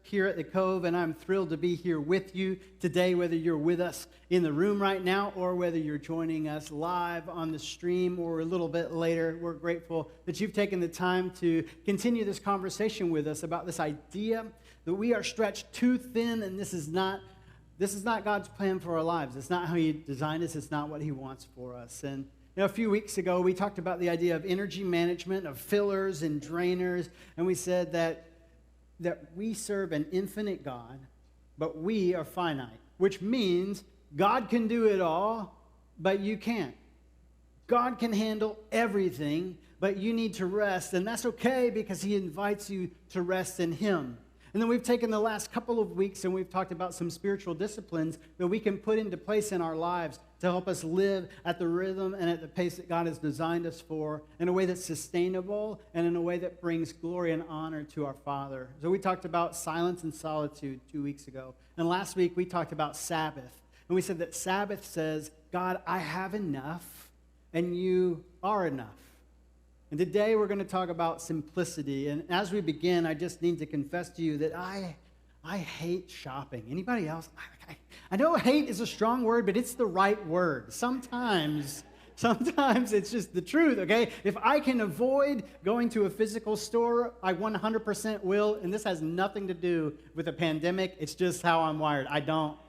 here at the Cove, and I'm thrilled to be here with you today, whether you're with us in the room right now or whether you're joining us live on the stream or a little bit later. We're grateful that you've taken the time to continue this conversation with us about this idea that we are stretched too thin, and this is not God's plan for our lives. It's not how He designed us. It's not what He wants for us. And a few weeks ago, we talked about the idea of energy management, of fillers and drainers, and we said that we serve an infinite God, but we are finite, which means God can do it all, but you can't. God can handle everything, but you need to rest, and that's okay because He invites you to rest in Him. And then we've taken the last couple of weeks and we've talked about some spiritual disciplines that we can put into place in our lives to help us live at the rhythm and at the pace that God has designed us for in a way that's sustainable and in a way that brings glory and honor to our Father. So we talked about silence and solitude 2 weeks ago. And last week we talked about Sabbath. And we said that Sabbath says, God, I have enough and you are enough. And today we're going to talk about simplicity. And as we begin, I just need to confess to you that I hate shopping. Anybody else? I know hate is a strong word, but it's the right word. Sometimes it's just the truth, okay? If I can avoid going to a physical store, I 100% will. And this has nothing to do with a pandemic. It's just how I'm wired. I don't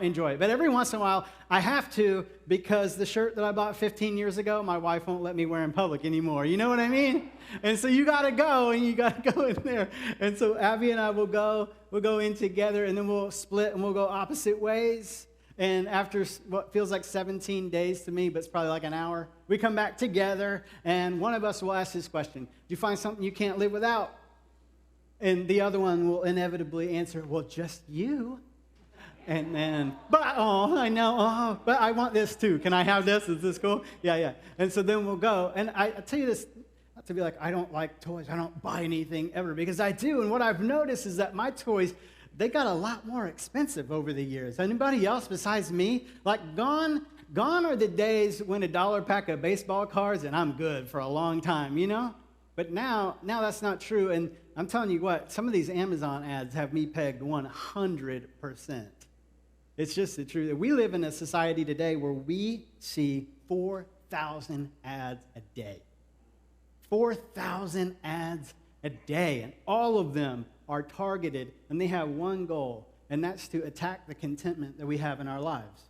enjoy it. But every once in a while, I have to because the shirt that I bought 15 years ago, my wife won't let me wear in public anymore. You know what I mean? And so you got to go, and you got to go in there. And so Abby and I will go in together, and then we'll split, and we'll go opposite ways. And after what feels like 17 days to me, but it's probably like an hour, we come back together, and one of us will ask this question: do you find something you can't live without? And the other one will inevitably answer, well, just you. And then, but I want this too. Can I have this? Is this cool? Yeah. And so then we'll go. And I tell you this, not to be like, I don't like toys. I don't buy anything ever, because I do. And what I've noticed is that my toys, they got a lot more expensive over the years. Anybody else besides me? Like gone are the days when $1 pack of baseball cards and I'm good for a long time, you know? But now that's not true. And I'm telling you what, some of these Amazon ads have me pegged 100%. It's just the truth. We live in a society today where we see 4,000 ads a day. 4,000 ads a day. And all of them are targeted, and they have one goal, and that's to attack the contentment that we have in our lives.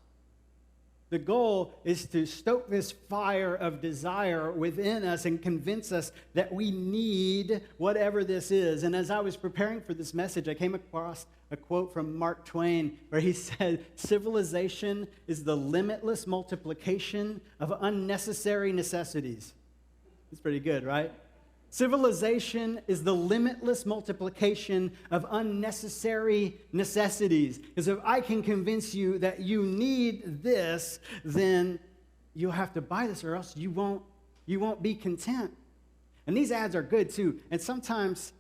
The goal is to stoke this fire of desire within us and convince us that we need whatever this is. And as I was preparing for this message, I came across a quote from Mark Twain where he said, civilization is the limitless multiplication of unnecessary necessities. That's pretty good, right? Civilization is the limitless multiplication of unnecessary necessities. Because if I can convince you that you need this, then you'll have to buy this, or else you won't be content. And these ads are good too. And sometimes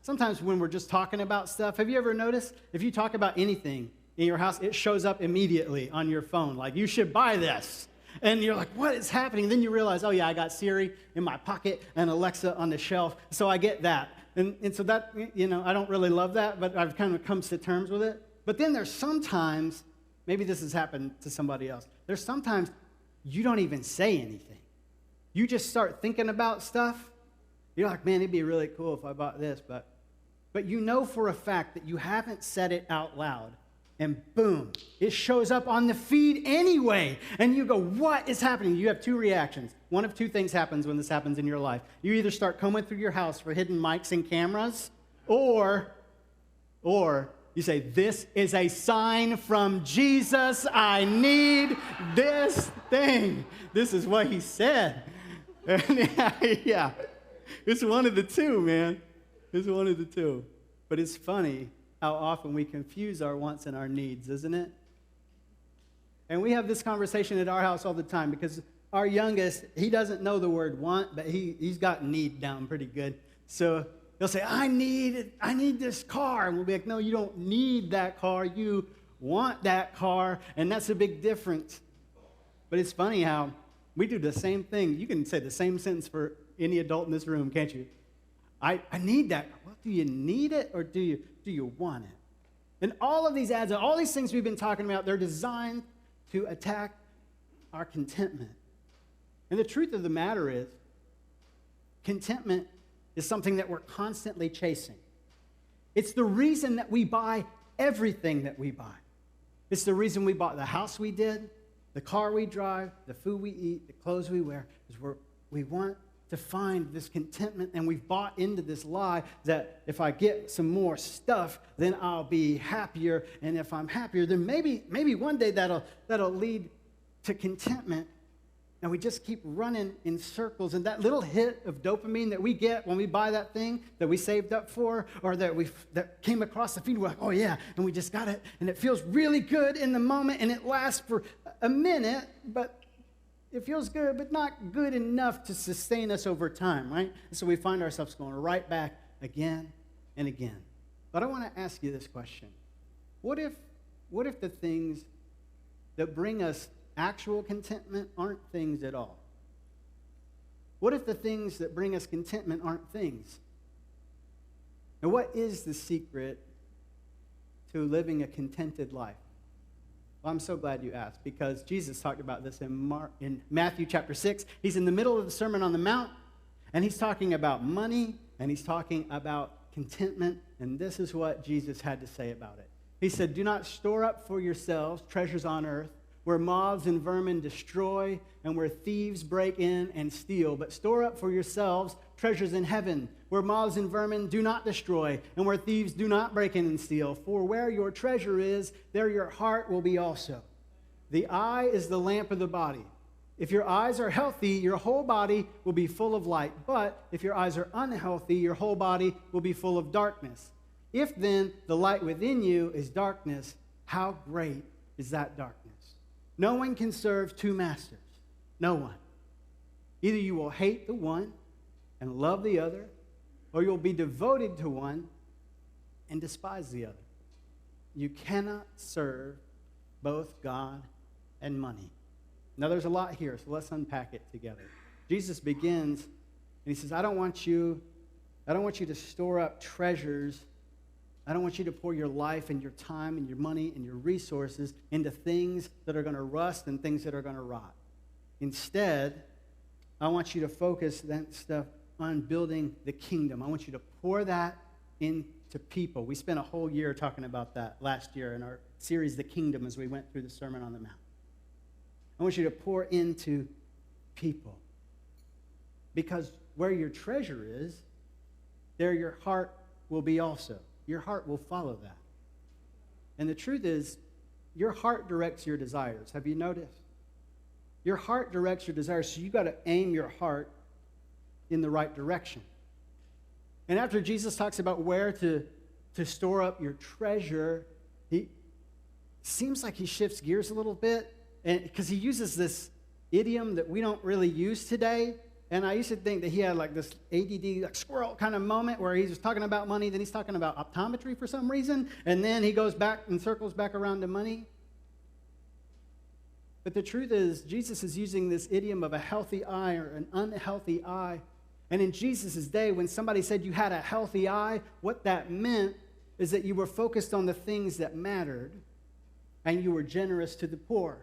when we're just talking about stuff, have you ever noticed if you talk about anything in your house, it shows up immediately on your phone, like you should buy this. And you're like, what is happening? Then you realize, oh yeah, I got Siri in my pocket and Alexa on the shelf, so I get that. And so that, I don't really love that, but I've kind of come to terms with it. But then there's sometimes, maybe this has happened to somebody else, there's sometimes you don't even say anything. You just start thinking about stuff. You're like, man, it'd be really cool if I bought this, but you know for a fact that you haven't said it out loud. And boom, it shows up on the feed anyway. And you go, what is happening? You have two reactions. One of two things happens when this happens in your life. You either start combing through your house for hidden mics and cameras, or you say, this is a sign from Jesus. I need this thing. This is what he said. Yeah, it's one of the two, man. It's one of the two. But it's funny how often we confuse our wants and our needs, isn't it? And we have this conversation at our house all the time because our youngest, he doesn't know the word want, but he's got need down pretty good. So he'll say, I need this car. And we'll be like, no, you don't need that car. You want that car. And that's a big difference. But it's funny how we do the same thing. You can say the same sentence for any adult in this room, can't you? I need that. Well, do you need it or do you want it? And all of these ads and all these things we've been talking about, they're designed to attack our contentment. And the truth of the matter is, contentment is something that we're constantly chasing. It's the reason that we buy everything that we buy. It's the reason we bought the house we did, the car we drive, the food we eat, the clothes we wear, is we want to find this contentment, and we've bought into this lie that if I get some more stuff, then I'll be happier, and if I'm happier, then maybe one day that'll lead to contentment. And we just keep running in circles, and that little hit of dopamine that we get when we buy that thing that we saved up for, or that came across the feed, we're like, oh yeah, and we just got it, and it feels really good in the moment, and it lasts for a minute, but it feels good, but not good enough to sustain us over time, right? And so we find ourselves going right back again and again. But I want to ask you this question. What if the things that bring us actual contentment aren't things at all? What if the things that bring us contentment aren't things? And what is the secret to living a contented life? Well, I'm so glad you asked, because Jesus talked about this in Matthew chapter 6. He's in the middle of the Sermon on the Mount, and he's talking about money, and he's talking about contentment, and this is what Jesus had to say about it. He said, "Do not store up for yourselves treasures on earth, where moths and vermin destroy, and where thieves break in and steal. But store up for yourselves treasures in heaven, where moths and vermin do not destroy, and where thieves do not break in and steal. For where your treasure is, there your heart will be also. The eye is the lamp of the body. If your eyes are healthy, your whole body will be full of light. But if your eyes are unhealthy, your whole body will be full of darkness. If then the light within you is darkness, how great is that darkness? No one can serve two masters. No one. Either you will hate the one and love the other, or you'll be devoted to one and despise the other. You cannot serve both God and money." Now, there's a lot here, so let's unpack it together. Jesus begins, and he says, I don't want you to store up treasures. I don't want you to pour your life and your time and your money and your resources into things that are going to rust and things that are going to rot. Instead, I want you to focus that stuff on building the kingdom. I want you to pour that into people. We spent a whole year talking about that last year in our series, The Kingdom, as we went through the Sermon on the Mount. I want you to pour into people. Because where your treasure is, there your heart will be also. Your heart will follow that. And the truth is, your heart directs your desires. Have you noticed? Your heart directs your desires, so you've got to aim your heart in the right direction. And after Jesus talks about where to store up your treasure, he seems like he shifts gears a little bit, because he uses this idiom that we don't really use today. And I used to think that he had like this ADD, like squirrel kind of moment where he's just talking about money, then he's talking about optometry for some reason, and then he goes back and circles back around to money. But the truth is, Jesus is using this idiom of a healthy eye or an unhealthy eye. And in Jesus' day, when somebody said you had a healthy eye, what that meant is that you were focused on the things that mattered, and you were generous to the poor.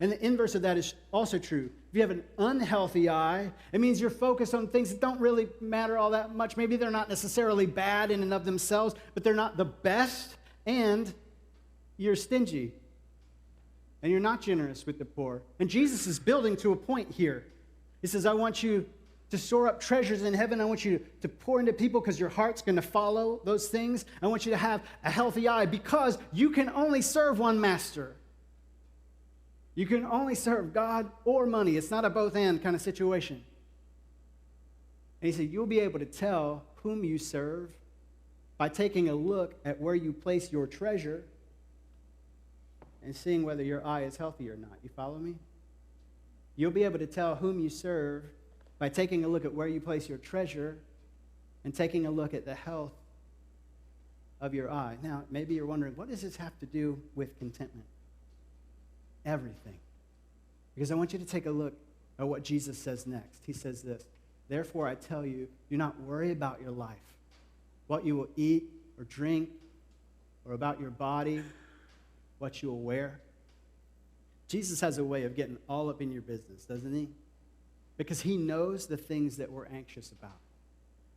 And the inverse of that is also true. If you have an unhealthy eye, it means you're focused on things that don't really matter all that much. Maybe they're not necessarily bad in and of themselves, but they're not the best, and you're stingy. And you're not generous with the poor. And Jesus is building to a point here. He says, I want you to store up treasures in heaven. I want you to pour into people because your heart's going to follow those things. I want you to have a healthy eye because you can only serve one master. You can only serve God or money. It's not a both-and kind of situation. And he said, you'll be able to tell whom you serve by taking a look at where you place your treasure and seeing whether your eye is healthy or not. You follow me? You'll be able to tell whom you serve by taking a look at where you place your treasure and taking a look at the health of your eye. Now, maybe you're wondering, what does this have to do with contentment? Everything. Because I want you to take a look at what Jesus says next. He says this, therefore I tell you, do not worry about your life, what you will eat or drink, or about your body, what you'll wear. Jesus has a way of getting all up in your business, doesn't he? Because he knows the things that we're anxious about.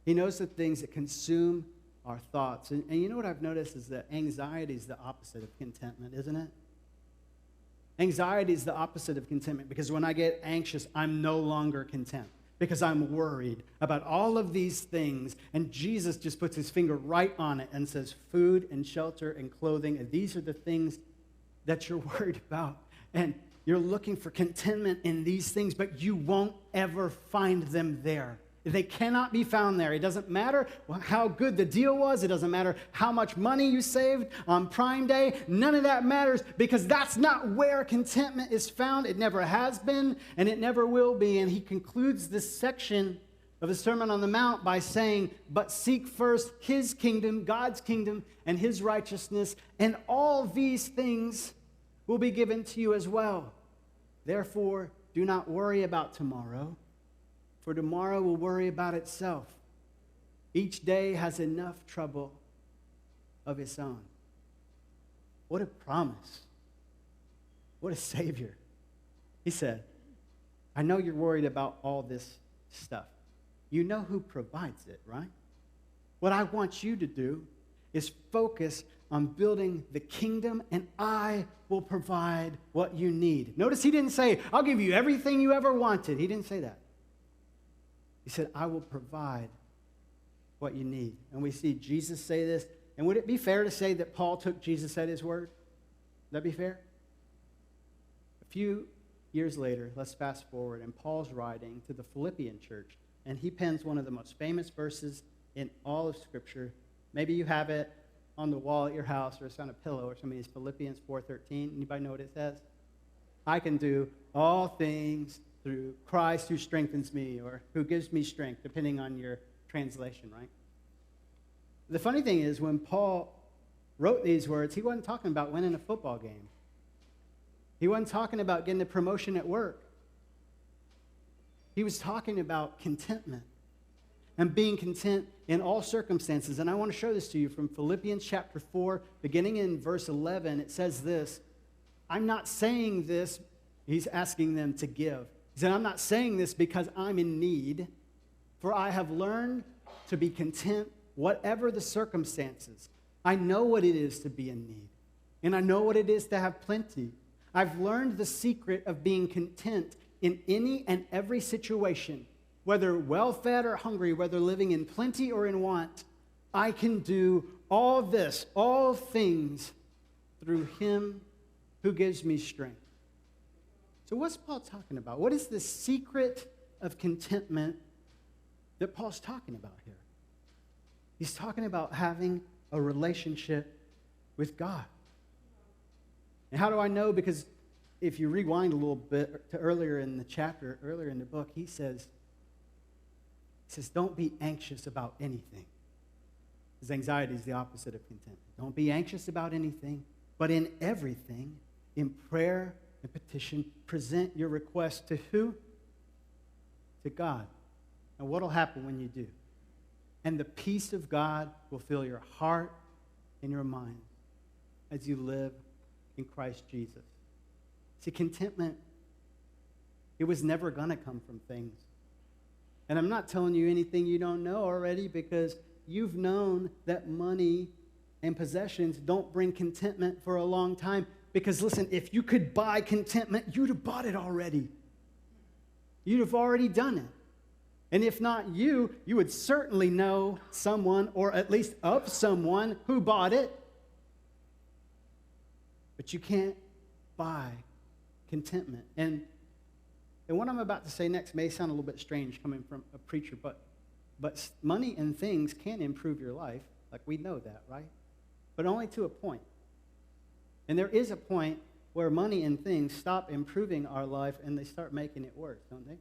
He knows the things that consume our thoughts. And you know what I've noticed is that anxiety is the opposite of contentment, isn't it? Anxiety is the opposite of contentment because when I get anxious, I'm no longer content because I'm worried about all of these things. And Jesus just puts his finger right on it and says, food and shelter and clothing, and these are the things that you're worried about. And you're looking for contentment in these things, but you won't ever find them there. They cannot be found there. It doesn't matter how good the deal was. It doesn't matter how much money you saved on Prime Day. None of that matters because that's not where contentment is found. It never has been, and it never will be. And he concludes this section of the Sermon on the Mount by saying, but seek first his kingdom, God's kingdom, and his righteousness, and all these things will be given to you as well. Therefore, do not worry about tomorrow, for tomorrow will worry about itself. Each day has enough trouble of its own. What a promise. What a Savior. He said, I know you're worried about all this stuff. You know who provides it, right? What I want you to do is focus on building the kingdom, and I will provide what you need. Notice he didn't say, I'll give you everything you ever wanted. He didn't say that. He said, I will provide what you need. And we see Jesus say this. And would it be fair to say that Paul took Jesus at his word? Would that be fair? A few years later, let's fast forward, and Paul's writing to the Philippian church, and he pens one of the most famous verses in all of Scripture. Maybe you have it on the wall at your house, or it's on a pillow or something. It's Philippians 4:13. Anybody know what it says? I can do all things through Christ who strengthens me, or who gives me strength, depending on your translation, right? The funny thing is, when Paul wrote these words, he wasn't talking about winning a football game. He wasn't talking about getting a promotion at work. He was talking about contentment and being content in all circumstances. And I want to show this to you from Philippians chapter 4, beginning in verse 11. It says this, I'm not saying this, he's asking them to give. He said, I'm not saying this because I'm in need, for I have learned to be content whatever the circumstances. I know what it is to be in need, and I know what it is to have plenty. I've learned the secret of being content in any and every situation, whether well-fed or hungry, whether living in plenty or in want. I can do all this, all things, through him who gives me strength. So what's Paul talking about? What is the secret of contentment that Paul's talking about here? He's talking about having a relationship with God. And how do I know? Because if you rewind a little bit to earlier in the chapter, earlier in the book, he says, don't be anxious about anything. Because anxiety is the opposite of contentment. Don't be anxious about anything, but in everything, in prayer and petition, present your request to who? To God. And what will happen when you do? And the peace of God will fill your heart and your mind as you live in Christ Jesus. See, contentment, it was never going to come from things. And I'm not telling you anything you don't know already, because you've known that money and possessions don't bring contentment for a long time. Because listen, if you could buy contentment, you'd have bought it already. You'd have already done it. And if not you, you would certainly know someone, or at least of someone, who bought it. But you can't buy contentment. And what I'm about to say next may sound a little bit strange coming from a preacher, but money and things can improve your life. Like, we know that, right? But only to a point. And there is a point where money and things stop improving our life and they start making it worse, don't they?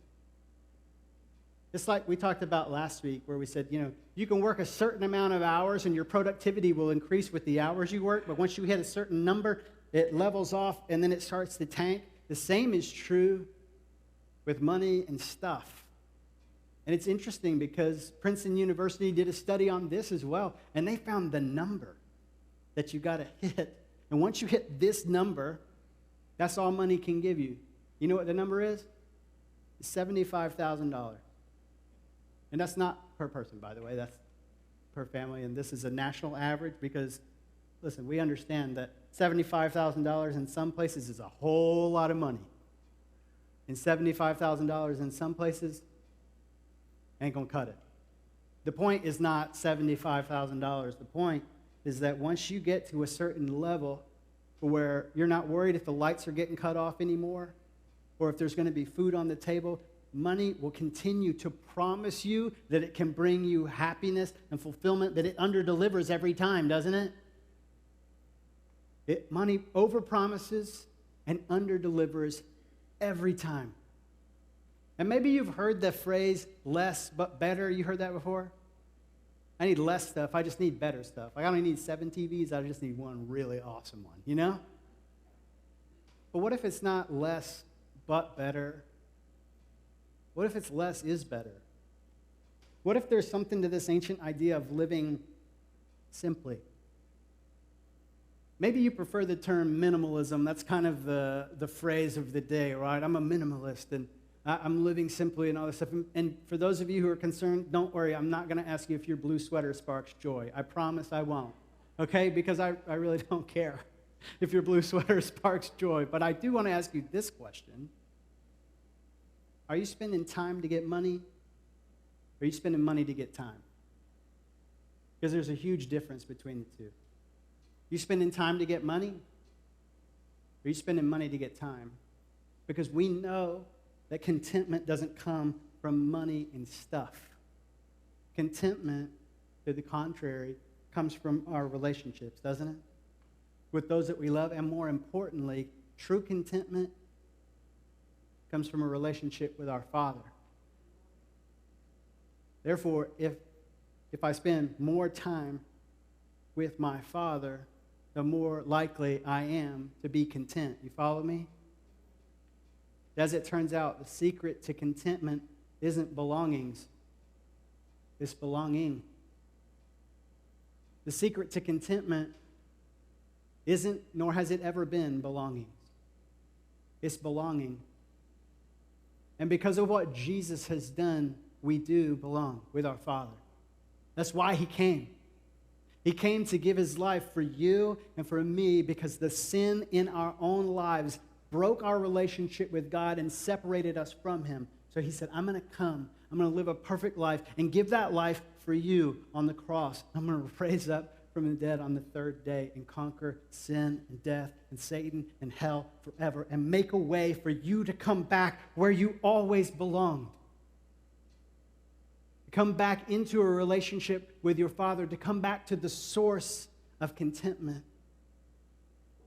It's like we talked about last week, where we said, you can work a certain amount of hours and your productivity will increase with the hours you work, but once you hit a certain number, it levels off and then it starts to tank. The same is true with money and stuff. And it's interesting because Princeton University did a study on this as well, and they found the number that you got to hit. And once you hit this number, that's all money can give you. You know what the number is? It's $75,000. And that's not per person, by the way. That's per family. And this is a national average because, listen, we understand that $75,000 in some places is a whole lot of money. And $75,000 in some places ain't going to cut it. The point is not $75,000. The point is that once you get to a certain level where you're not worried if the lights are getting cut off anymore or if there's going to be food on the table, money will continue to promise you that it can bring you happiness and fulfillment, but it underdelivers every time, doesn't it? Money overpromises and underdelivers every time. And maybe you've heard the phrase, less but better. You heard that before? I need less stuff. I just need better stuff. Like, I don't need 7 TVs. I just need one really awesome one, you know? But what if it's not less but better? What if it's less is better? What if there's something to this ancient idea of living simply? Maybe you prefer the term minimalism. That's kind of the phrase of the day, right? I'm a minimalist, and I'm living simply and all this stuff. And for those of you who are concerned, don't worry. I'm not going to ask you if your blue sweater sparks joy. I promise I won't, okay? Because I really don't care if your blue sweater sparks joy. But I do want to ask you this question. Are you spending time to get money, or are you spending money to get time? Because there's a huge difference between the two. You spending time to get money, or are you spending money to get time? Because we know that contentment doesn't come from money and stuff. Contentment, to the contrary, comes from our relationships, doesn't it? With those that we love, and more importantly, true contentment comes from a relationship with our Father. Therefore, if I spend more time with my Father, the more likely I am to be content. You follow me? As it turns out, the secret to contentment isn't belongings, it's belonging. The secret to contentment isn't, nor has it ever been, belongings. It's belonging. And because of what Jesus has done, we do belong with our Father. That's why he came. He came to give his life for you and for me because the sin in our own lives broke our relationship with God and separated us from him. So he said, I'm going to come. I'm going to live a perfect life and give that life for you on the cross. I'm going to raise up from the dead on the third day and conquer sin and death and Satan and hell forever and make a way for you to come back where you always belonged. To come back into a relationship with your Father, to come back to the source of contentment,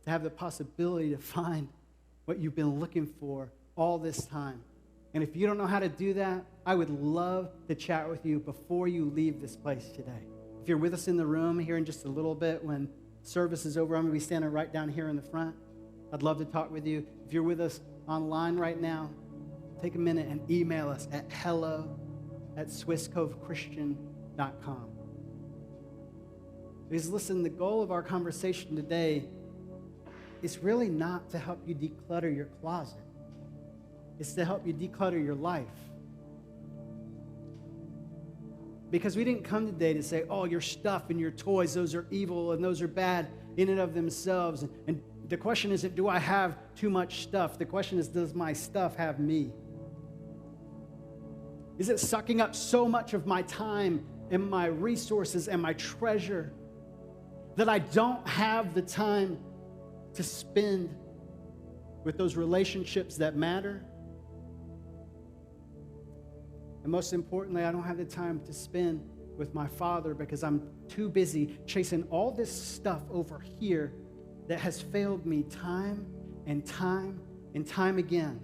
to have the possibility to find what you've been looking for all this time. And if you don't know how to do that, I would love to chat with you before you leave this place today. If you're with us in the room here in just a little bit, when service is over, I'm going to be standing right down here in the front. I'd love to talk with you. If you're with us online right now, take a minute and email us at hello@swisscovechristian.com. Because listen, the goal of our conversation today is really not to help you declutter your closet. It's to help you declutter your life. Because we didn't come today to say, oh, your stuff and your toys, those are evil and those are bad in and of themselves. And the question isn't, do I have too much stuff? The question is, does my stuff have me? Is it sucking up so much of my time and my resources and my treasure that I don't have the time to spend with those relationships that matter? And most importantly, I don't have the time to spend with my Father because I'm too busy chasing all this stuff over here that has failed me time and time and time again.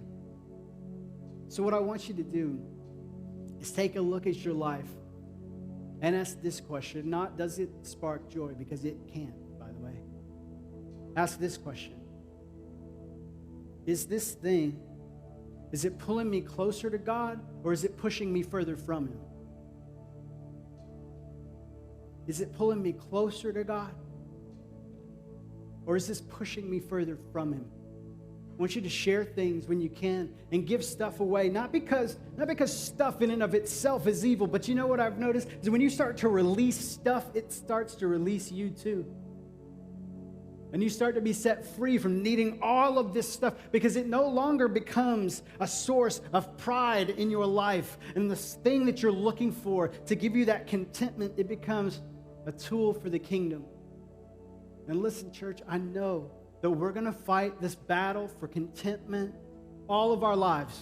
So what I want you to do is take a look at your life and ask this question. Not does it spark joy, because it can, by the way. Ask this question. Is this thing, is it pulling me closer to God, or is it pushing me further from him? Is it pulling me closer to God, Or is this pushing me further from him? I want you to share things when you can and give stuff away, not because stuff in and of itself is evil, but you know what I've noticed is when you start to release stuff, it starts to release you too. And you start to be set free from needing all of this stuff because it no longer becomes a source of pride in your life. And this thing that you're looking for to give you that contentment, it becomes a tool for the kingdom. And listen, church, I know that we're going to fight this battle for contentment all of our lives.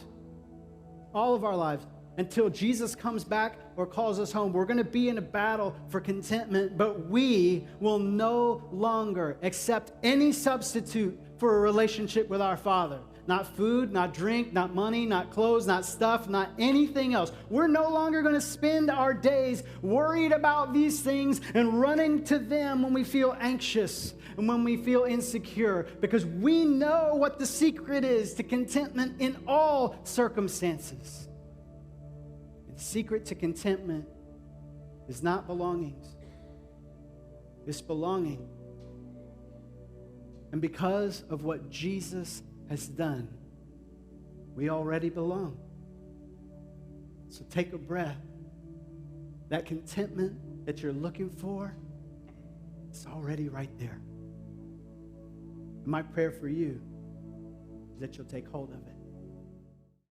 All of our lives. Until Jesus comes back or calls us home, we're going to be in a battle for contentment, but we will no longer accept any substitute for a relationship with our Father. Not food, not drink, not money, not clothes, not stuff, not anything else. We're no longer going to spend our days worried about these things and running to them when we feel anxious and when we feel insecure, because we know what the secret is to contentment in all circumstances. The secret to contentment is not belongings. It's belonging. And because of what Jesus has done, we already belong. So take a breath. That contentment that you're looking for, it's already right there. And my prayer for you is that you'll take hold of it.